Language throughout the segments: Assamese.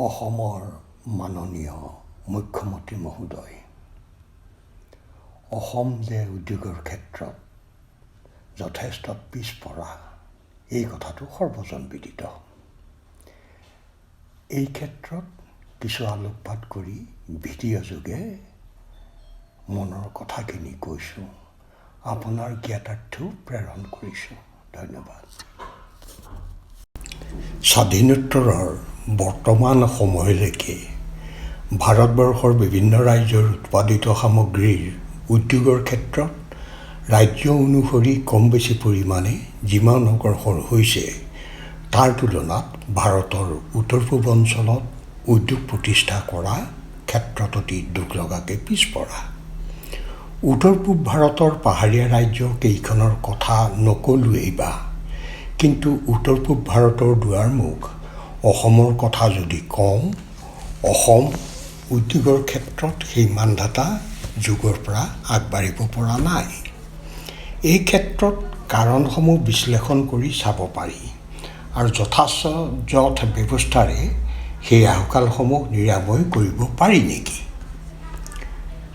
অসমৰ মাননীয় মুখ্যমন্ত্ৰী মহোদয়, অসম যে উদ্যোগৰ ক্ষেত্ৰত যথেষ্ট পিছপৰা এই কথাটো সৰ্বজনবিদিত। এই ক্ষেত্ৰত কিছু আলোকপাত কৰি ভিডিঅ' যোগে মনৰ কথাখিনি কৈছোঁ, আপোনাৰ জ্ঞাতাৰ্থেও প্ৰেৰণ কৰিছোঁ। ধন্যবাদ। স্বাধীনোত্তৰৰ বৰ্তমান সময়লৈকে ভাৰতবৰ্ষৰ বিভিন্ন ৰাজ্যৰ উৎপাদিত সামগ্ৰীৰ উদ্যোগৰ ক্ষেত্ৰত ৰাজ্য অনুসৰি কম বেছি পৰিমাণে যিমান অগ্ৰসৰ হৈছে, তাৰ তুলনাত ভাৰতৰ উত্তৰ পূব অঞ্চলত উদ্যোগ প্ৰতিষ্ঠা কৰা ক্ষেত্ৰত অতি দুখ লগাকৈ পিছপৰা। উত্তৰ পূব ভাৰতৰ পাহাৰীয়া ৰাজ্য কেইখনৰ কথা নকলোৱেই বা, কিন্তু উত্তৰ পূব ভাৰতৰ দুৱাৰমুখ অসমৰ কথা যদি কওঁ, অসম উদ্যোগৰ ক্ষেত্ৰত সেই মানধাতা যুগৰ পৰা আগবাঢ়িব পৰা নাই। এই ক্ষেত্ৰত কাৰণসমূহ বিশ্লেষণ কৰি চাব পাৰি আৰু যথাযথ ব্যৱস্থাৰে সেই আহুকালসমূহ নিৰাময় কৰিব পাৰি নেকি,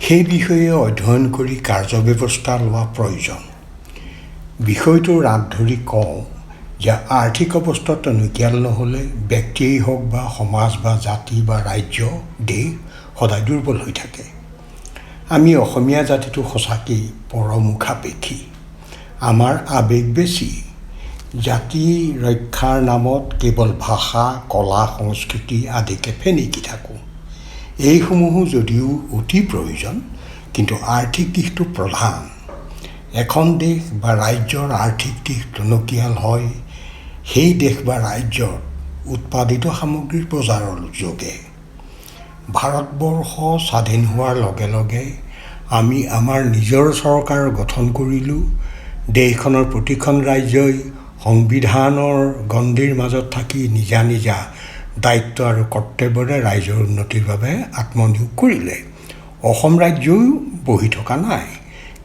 সেই বিষয়ে অধ্যয়ন কৰি কাৰ্যব্যৱস্থা লোৱা প্ৰয়োজন। বিষয়টোৰ আঁত ধৰি কওঁ যে আৰ্থিক অৱস্থা টনকিয়াল নহ'লে ব্যক্তিয়েই হওক বা সমাজ বা জাতি বা ৰাজ্য দেশ সদায় দুৰ্বল হৈ থাকে। আমি অসমীয়া জাতিটো সঁচাকেই পৰমুখাপেক্ষী। আমাৰ আৱেগ বেছি। জাতি ৰক্ষাৰ নামত কেৱল ভাষা, কলা, সংস্কৃতি আদিকে ফেনেকি থাকোঁ। এইসমূহো যদিও অতি প্ৰয়োজন, কিন্তু আৰ্থিক দিশটো প্ৰধান। এখন দেশ বা ৰাজ্যৰ আৰ্থিক দিশ টনকিয়াল হয় সেই দেশ বা ৰাজ্যৰ উৎপাদিত সামগ্ৰীৰ বজাৰৰ যোগে। ভাৰতবৰ্ষ স্বাধীন হোৱাৰ লগে লগে আমি আমাৰ নিজৰ চৰকাৰ গঠন কৰিলোঁ। দেশখনৰ প্ৰতিখন ৰাজ্যই সংবিধানৰ গণ্ডিৰ মাজত থাকি নিজা নিজা দায়িত্ব আৰু কৰ্তব্যৰে ৰাইজৰ উন্নতিৰ বাবে আত্মনিয়োগ কৰিলে। অসম ৰাজ্যও বহি থকা নাই।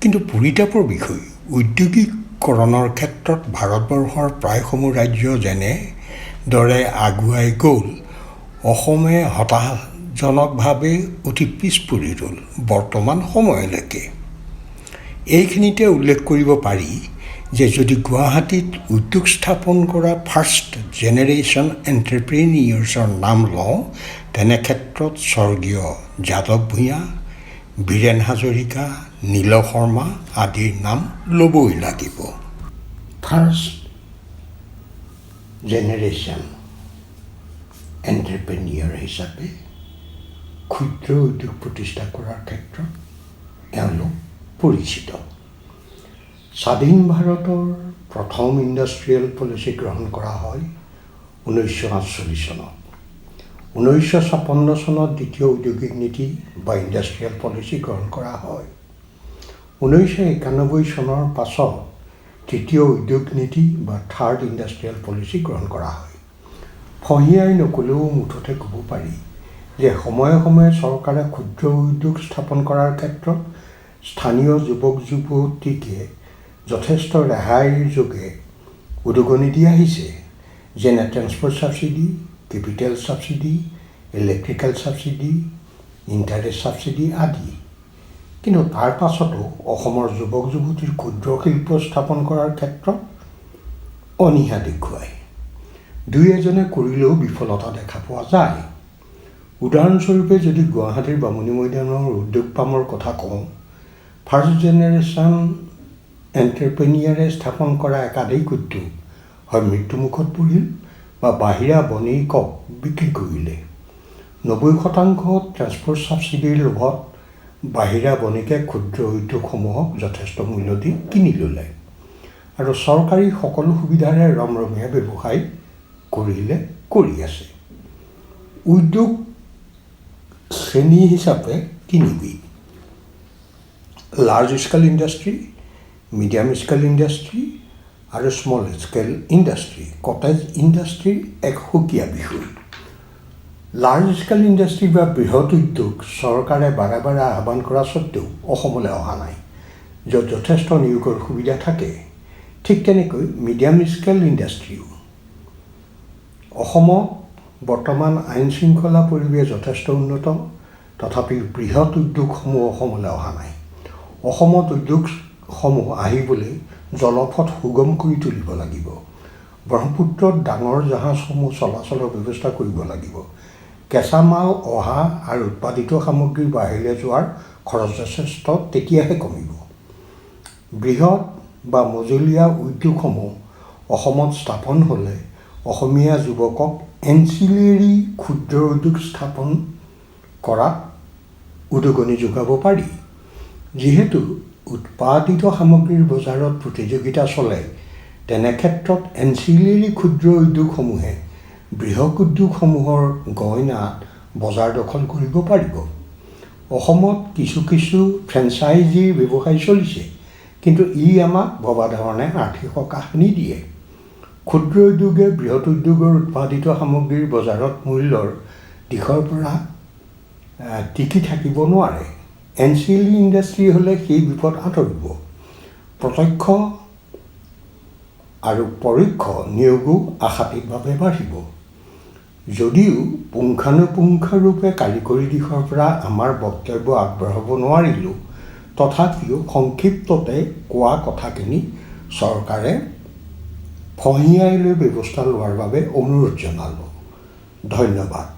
কিন্তু পৰিতাপৰ বিষয়, ঔদ্যোগিকৰণৰ ক্ষেত্ৰত ভাৰতবৰ্ষৰ প্ৰায়সমূহ ৰাজ্য যেনেদৰে আগুৱাই গ'ল, অসমে হতাশাজনকভাৱে অতি পিছ পৰি ৰ'ল বৰ্তমান সময়লৈকে। এইখিনিতে উল্লেখ কৰিব পাৰি যে যদি গুৱাহাটীত উদ্যোগ স্থাপন কৰা ফাৰ্ষ্ট জেনেৰেশ্যন এণ্টাৰপ্ৰেনিয়ৰ্ছৰ নাম লওঁ, তেনে ক্ষেত্ৰত স্বৰ্গীয় যাদৱ ভূঞা, বীৰেণ হাজৰিকা, নীল শৰ্মা আদিৰ নাম ল'বই লাগিব। ফাৰ্ষ্ট জেনেৰেশ্যন এণ্টাৰপ্ৰেনিয়ৰ হিচাপে ক্ষুদ্ৰ উদ্যোগ প্ৰতিষ্ঠা কৰাৰ ক্ষেত্ৰত এওঁলোক পৰিচিত। স্বাধীন ভাৰতৰ প্ৰথম ইণ্ডাষ্ট্ৰিয়েল পলিচি গ্ৰহণ কৰা হয় 1948 চনত। 1956 চনত দ্বিতীয় ঔদ্যোগিক নীতি বা ইণ্ডাষ্ট্ৰিয়েল পলিচি গ্ৰহণ কৰা হয়। 1991 চনৰ পাছত তৃতীয় উদ্যোগ নীতি বা থাৰ্ড ইণ্ডাষ্ট্ৰিয়েল পলিচি গ্ৰহণ কৰা হয়। ফঁহিয়াই নকলেও মুঠতে ক'ব পাৰি যে সময়ে সময়ে চৰকাৰে ক্ষুদ্ৰ উদ্যোগ স্থাপন কৰাৰ ক্ষেত্ৰত স্থানীয় যুৱক যুৱতীকে যথেষ্ট ৰেহাইৰ যোগে উদগনি দি আহিছে, যেনে transport subsidy, capital subsidy, electrical subsidy, interest subsidy আদি। কিন্তু তাৰ পাছতো অসমৰ যুৱক যুৱতীৰ ক্ষুদ্ৰ শিল্প স্থাপন কৰাৰ ক্ষেত্ৰত অনীহা দেখুৱায়। দুই এজনে কৰিলেও বিফলতা দেখা পোৱা যায়। উদাহৰণস্বৰূপে যদি গুৱাহাটীৰ বামুণী মৈদামৰ উদ্যোগ পামৰ কথা কওঁ, ফাৰ্ষ্ট জেনেৰেশ্যন এণ্টাৰপ্ৰেনিয়াৰে স্থাপন কৰা একাধিক উদ্যোগ হয় মৃত্যুমুখত পৰিল বা বাহিৰা বণিকক বিক্ৰী কৰিলে। 90% ট্ৰেন্সপৰ্ট ছাবচিডিৰ লোভত বাহিৰা বণিকে ক্ষুদ্ৰ উদ্যোগসমূহক যথেষ্ট মূল্য দি কিনি ল'লে আৰু চৰকাৰী সকলো সুবিধাৰে ৰমৰমীয়া ব্যৱসায় কৰি আছে। উদ্যোগ শ্ৰেণী হিচাপে তিনিবিধ: large scale industry, medium scale industry আৰু স্মল স্কেল ইণ্ডাষ্ট্ৰী। কটেজ ইণ্ডাষ্ট্ৰীৰ এক সুকীয়া বিষয়। লাৰ্জ স্কেল ইণ্ডাষ্ট্ৰী বা বৃহৎ উদ্যোগ চৰকাৰে বাৰে বাৰে আহ্বান কৰা স্বত্বেও অসমলৈ অহা নাই, য'ত যথেষ্ট নিয়োগৰ সুবিধা থাকে। ঠিক তেনেকৈ মিডিয়াম স্কেল ইণ্ডাষ্ট্ৰীও অসমত বৰ্তমান আইন শৃংখলা পৰিৱেশ যথেষ্ট উন্নত, তথাপি বৃহৎ উদ্যোগসমূহ অসমলৈ অহা নাই। অসমত উদ্যোগসমূহ আহিবলৈ জলপথ সুগম কৰি তুলিব লাগিব। ব্ৰহ্মপুত্ৰত ডাঙৰ জাহাজসমূহ চলাচলৰ ব্যৱস্থা কৰিব লাগিব। কেঁচা মাল অহা আৰু উৎপাদিত সামগ্ৰী বাহিৰলৈ যোৱাৰ খৰচ যথেষ্ট, তেতিয়াহে কমিব। বৃহৎ বা মজলীয়া উদ্যোগসমূহ অসমত স্থাপন হ'লে অসমীয়া যুৱকক এনচিলেৰী ক্ষুদ্ৰ উদ্যোগ স্থাপন কৰাত উদগনি যোগাব পাৰি। যিহেতু উৎপাদিত সামগ্ৰীৰ বজাৰত প্ৰতিযোগিতা চলে, তেনে ক্ষেত্ৰত এনচিলেৰী ক্ষুদ্ৰ উদ্যোগসমূহে বৃহৎ উদ্যোগসমূহৰ গইনাত বজাৰ দখল কৰিব পাৰিব। অসমত কিছু ফ্ৰেঞ্চাইজিৰ ব্যৱসায় চলিছে, কিন্তু ই আমাক ভবা ধৰণে আৰ্থিক সকাহ নিদিয়ে। ক্ষুদ্ৰ উদ্যোগে বৃহৎ উদ্যোগৰ উৎপাদিত সামগ্ৰীৰ বজাৰত মূল্যৰ দিশৰ পৰা টিকি থাকিব নোৱাৰে। এনচিলেৰী ইণ্ডাষ্ট্ৰী হ'লে সেই বিপদ আঁতৰিব। প্ৰত্যক্ষ আৰু পৰোক্ষ নিয়োগো আশাতীতভাৱে বাঢ়িব। যদিও পুংখানুপুংখৰূপে কাৰিকৰী দিশৰ পৰা আমাৰ বক্তব্য আগবঢ়াব নোৱাৰিলোঁ, তথাপিও সংক্ষিপ্ততে কোৱা কথাখিনি চৰকাৰে ফঁহিয়াই লৈ ব্যৱস্থা লোৱাৰ বাবে অনুৰোধ জনালোঁ। ধন্যবাদ।